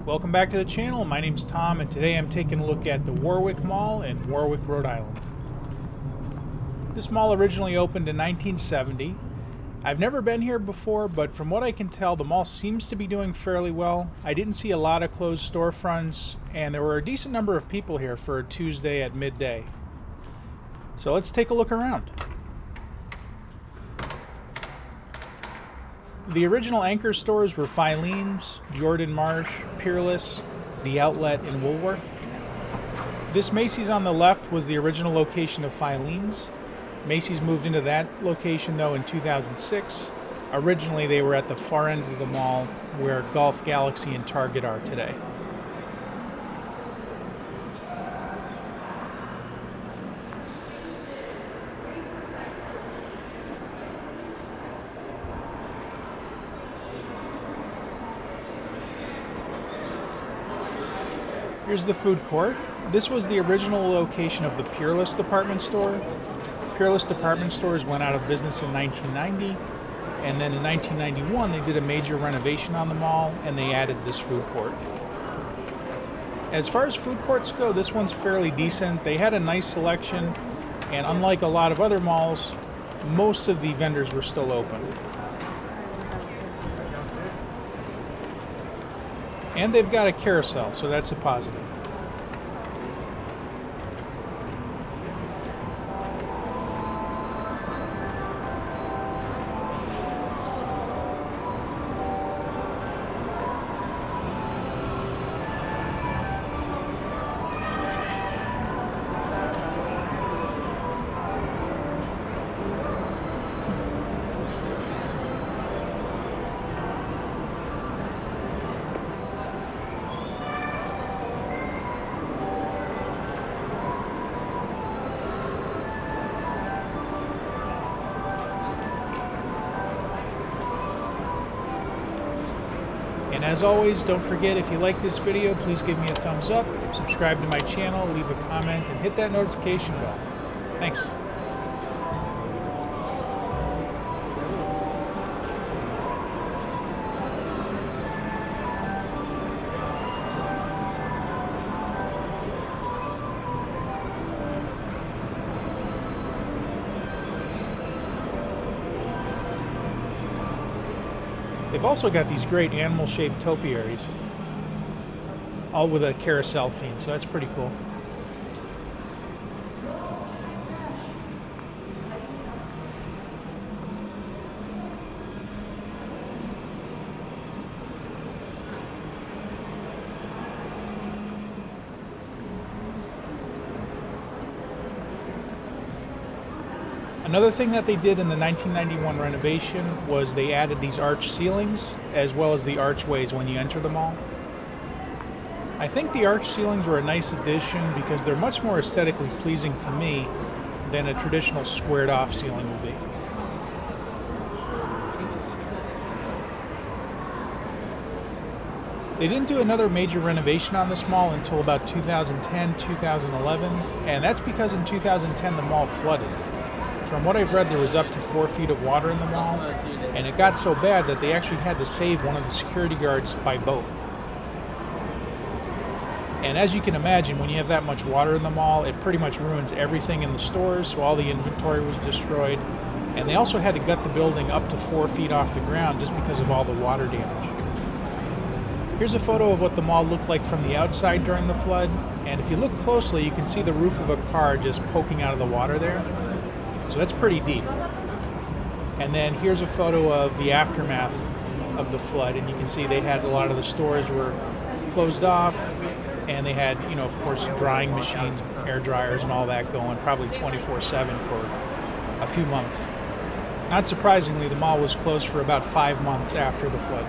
Welcome back to the channel. My name's Tom, and today I'm taking a look at the Warwick Mall in Warwick, Rhode Island. This mall originally opened in 1970. I've never been here before, but from what I can tell, the mall seems to be doing fairly well. I didn't see a lot of closed storefronts, and there were a decent number of people here for a Tuesday at midday. So let's take a look around. The original anchor stores were Filene's, Jordan Marsh, Peerless, The Outlet, and Woolworth. This Macy's on the left was the original location of Filene's. Macy's moved into that location though in 2006. Originally they were at the far end of the mall where Golf Galaxy and Target are today. Here's the food court. This was the original location of the Peerless department store. Peerless department stores went out of business in 1990, and then in 1991 they did a major renovation on the mall and they added this food court. As far as food courts go, this one's fairly decent. They had a nice selection, and unlike a lot of other malls, most of the vendors were still open. And they've got a carousel, so that's a positive. And as always, don't forget, if you like this video, please give me a thumbs up, subscribe to my channel, leave a comment, and hit that notification bell. Thanks. They've also got these great animal-shaped topiaries, all with a carousel theme, so that's pretty cool. Another thing that they did in the 1991 renovation was they added these arch ceilings as well as the archways when you enter the mall. I think the arch ceilings were a nice addition because they're much more aesthetically pleasing to me than a traditional squared off ceiling would be. They didn't do another major renovation on this mall until about 2010, 2011, and that's because in 2010 the mall flooded. From what I've read, there was up to 4 feet of water in the mall, and it got so bad that they actually had to save one of the security guards by boat. And as you can imagine, when you have that much water in the mall, it pretty much ruins everything in the stores, so all the inventory was destroyed. And they also had to gut the building up to 4 feet off the ground just because of all the water damage. Here's a photo of what the mall looked like from the outside during the flood, and if you look closely, you can see the roof of a car just poking out of the water there. So that's pretty deep. And then here's a photo of the aftermath of the flood, and you can see they had a lot of the stores were closed off, and they had, of course, drying machines, air dryers and all that going probably 24/7 for a few months. Not surprisingly, the mall was closed for about 5 months after the flood.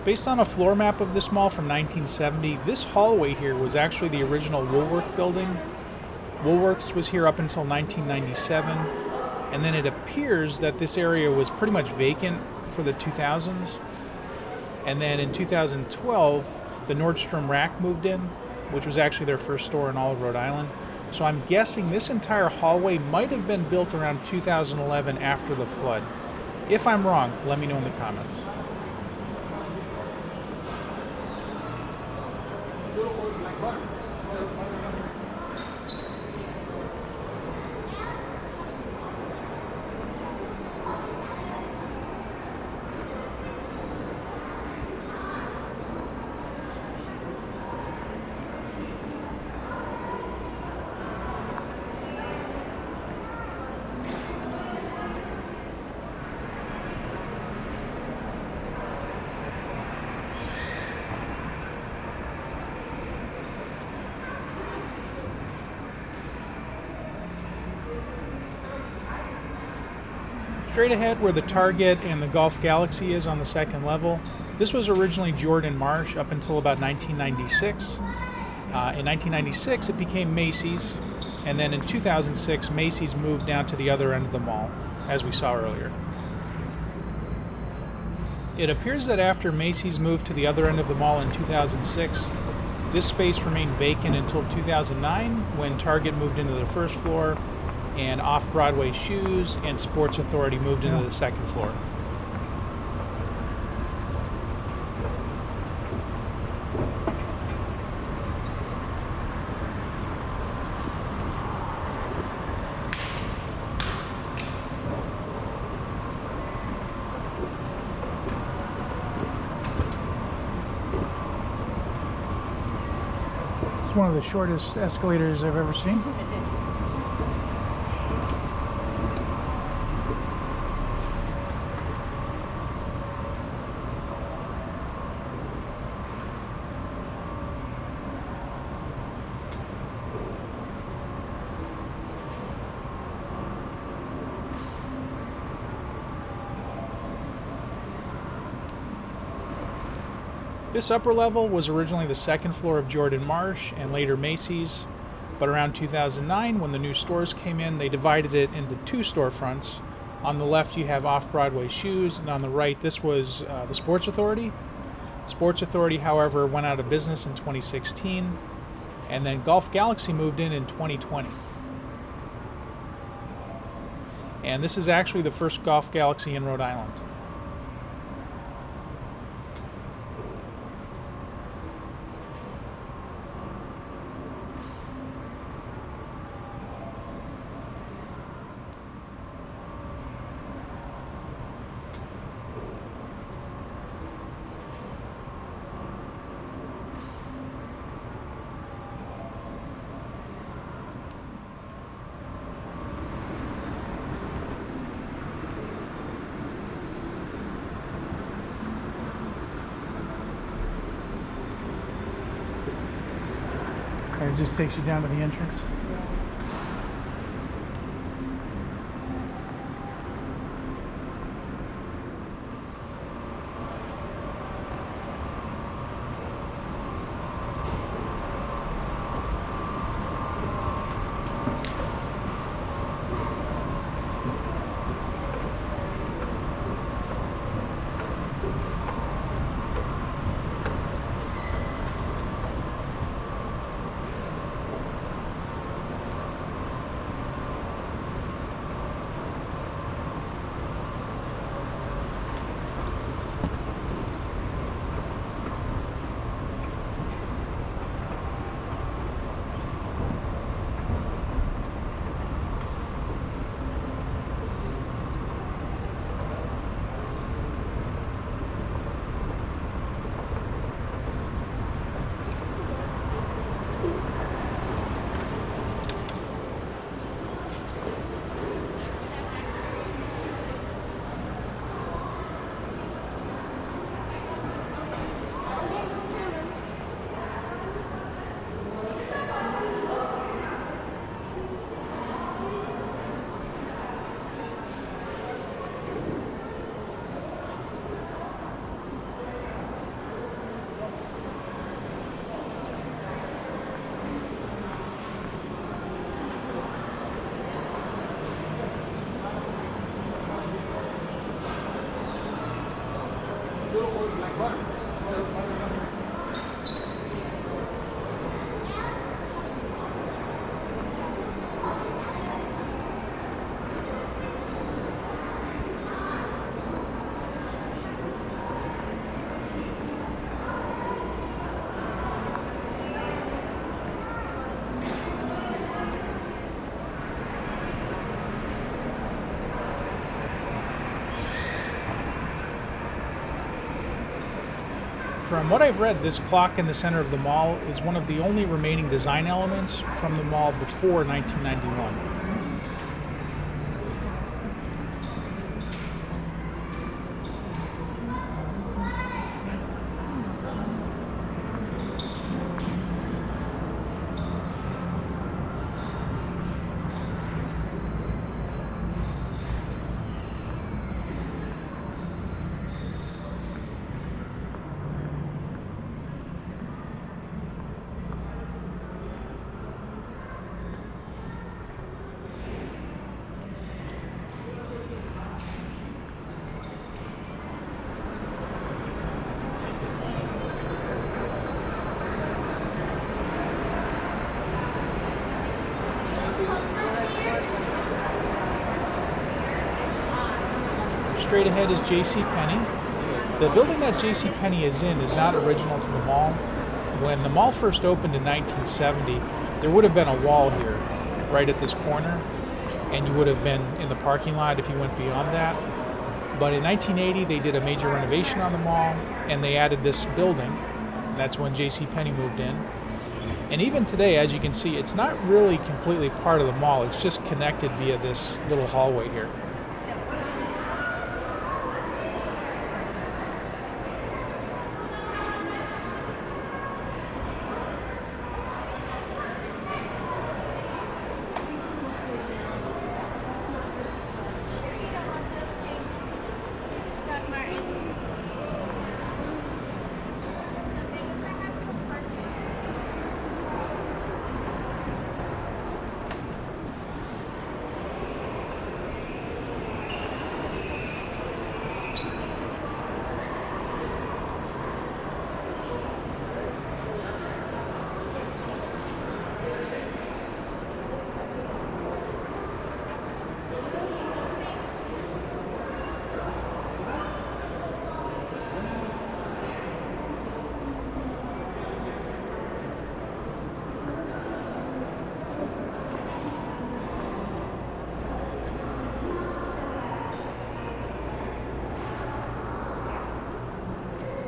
Based on a floor map of this mall from 1970, this hallway here was actually the original Woolworth building. Woolworths was here up until 1997, and then it appears that this area was pretty much vacant for the 2000s. And then in 2012, the Nordstrom Rack moved in, which was actually their first store in all of Rhode Island. So I'm guessing this entire hallway might have been built around 2011 after the flood. If I'm wrong, let me know in the comments. Straight ahead where the Target and the Golf Galaxy is on the second level, this was originally Jordan Marsh up until about 1996. In 1996 it became Macy's, and then in 2006 Macy's moved down to the other end of the mall, as we saw earlier. It appears that after Macy's moved to the other end of the mall in 2006, this space remained vacant until 2009 when Target moved into the first floor and Off-Broadway Shoes and Sports Authority moved into the second floor. It's one of the shortest escalators I've ever seen. This upper level was originally the second floor of Jordan Marsh and later Macy's, but around 2009 when the new stores came in, they divided it into two storefronts. On the left you have Off-Broadway Shoes, and on the right this was the Sports Authority. Sports Authority, however, went out of business in 2016, and then Golf Galaxy moved in 2020. And this is actually the first Golf Galaxy in Rhode Island. It just takes you down to the entrance. From what I've read, this clock in the center of the mall is one of the only remaining design elements from the mall before 1991. Straight ahead is JCPenney. The building that JCPenney is in is not original to the mall. When the mall first opened in 1970, there would have been a wall here, right at this corner, and you would have been in the parking lot if you went beyond that. But in 1980, they did a major renovation on the mall, and they added this building. That's when JCPenney moved in. And even today, as you can see, it's not really completely part of the mall. It's just connected via this little hallway here.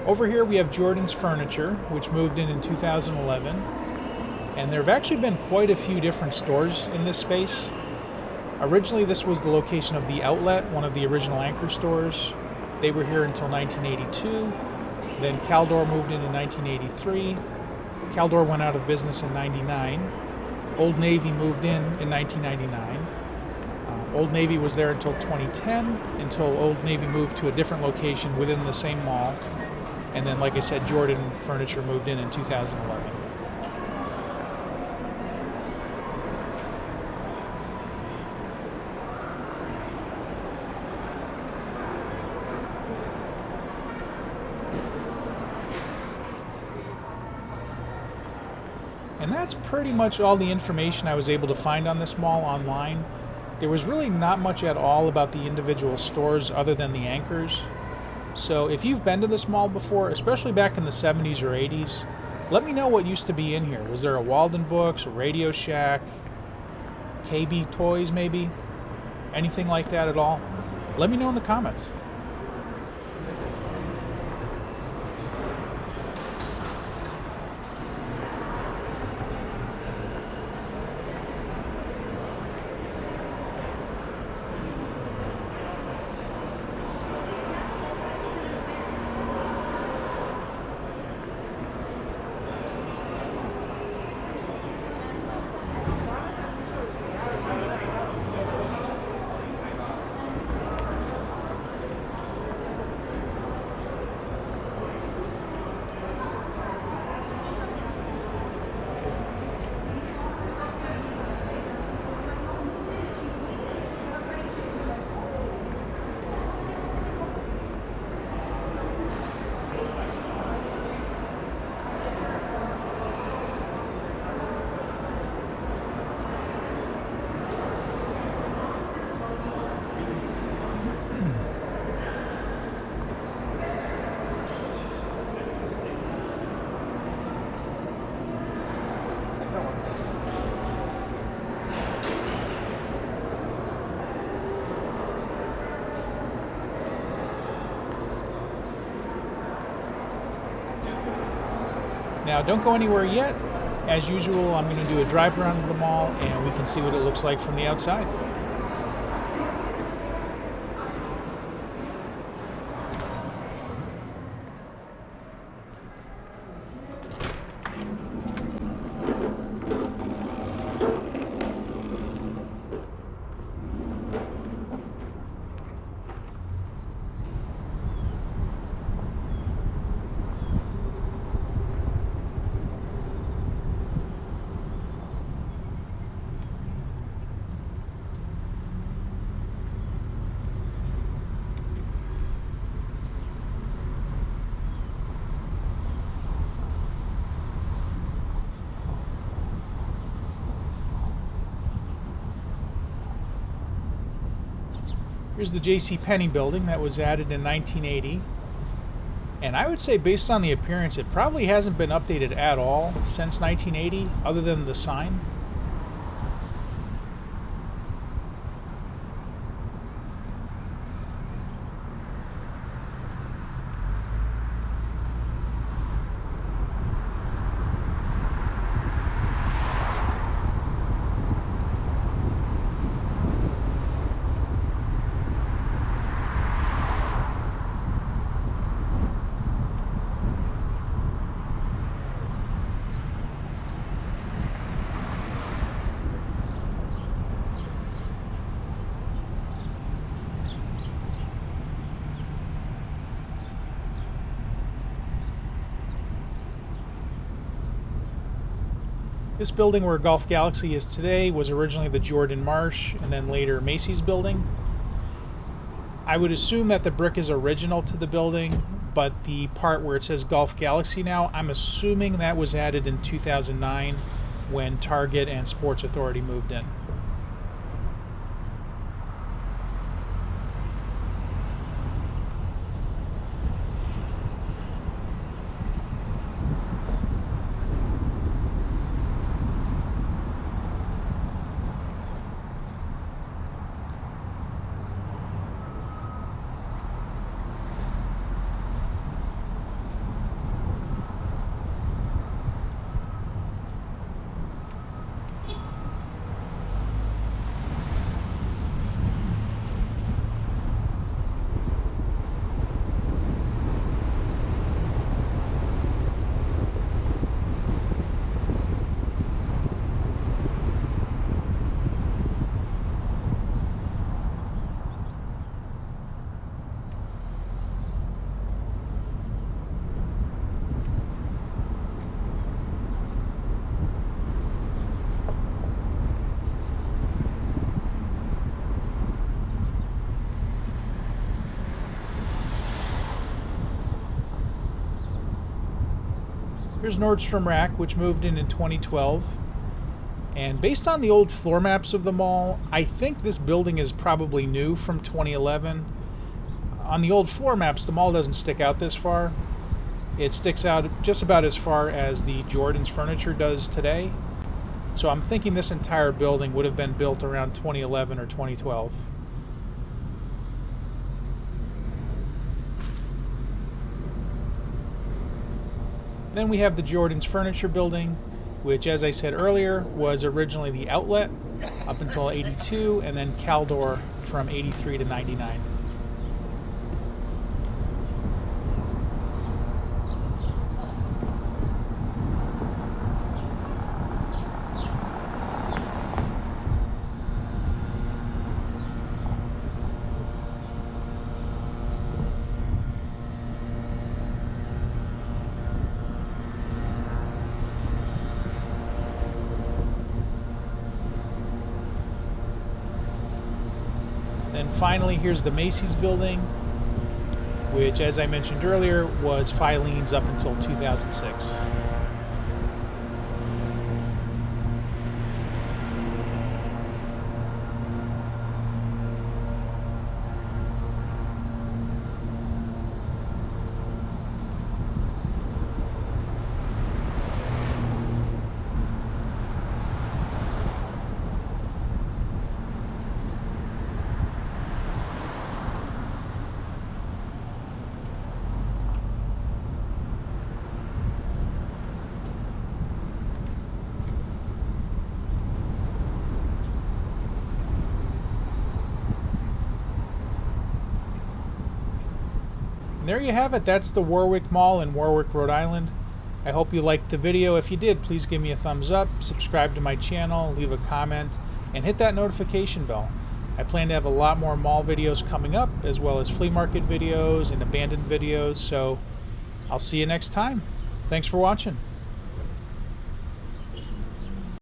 Over here we have Jordan's Furniture, which moved in 2011. And there have actually been quite a few different stores in this space. Originally this was the location of The Outlet, one of the original anchor stores. They were here until 1982. Then Caldor moved in 1983. Caldor went out of business in 99. Old Navy moved in 1999. Old Navy was there until 2010, until Old Navy moved to a different location within the same mall. And then, like I said, Jordan Furniture moved in 2011. And that's pretty much all the information I was able to find on this mall online. There was really not much at all about the individual stores other than the anchors. So if you've been to this mall before, especially back in the 70s or 80s, let me know what used to be in here. Was there a Walden Books, a Radio Shack, KB Toys maybe? Anything like that at all? Let me know in the comments. Now, don't go anywhere yet. As usual, I'm going to do a drive around to the mall and we can see what it looks like from the outside. Here's the J.C. Penney building that was added in 1980. And I would say, based on the appearance, it probably hasn't been updated at all since 1980, other than the sign. This building where Golf Galaxy is today was originally the Jordan Marsh and then later Macy's building. I would assume that the brick is original to the building, but the part where it says Golf Galaxy now, I'm assuming that was added in 2009 when Target and Sports Authority moved in. Here's Nordstrom Rack, which moved in 2012. And based on the old floor maps of the mall, I think this building is probably new from 2011. On the old floor maps, the mall doesn't stick out this far. It sticks out just about as far as the Jordan's furniture does today. So I'm thinking this entire building would have been built around 2011 or 2012. Then we have the Jordan's Furniture building, which, as I said earlier, was originally the Outlet up until 82, and then Caldor from 83 to 99. Then finally, here's the Macy's building, which, as I mentioned earlier, was Filene's up until 2006. And there you have it. That's the Warwick Mall in Warwick, Rhode Island. I hope you liked the video. If you did, please give me a thumbs up, subscribe to my channel, leave a comment, and hit that notification bell. I plan to have a lot more mall videos coming up, as well as flea market videos and abandoned videos, so I'll see you next time. Thanks for watching.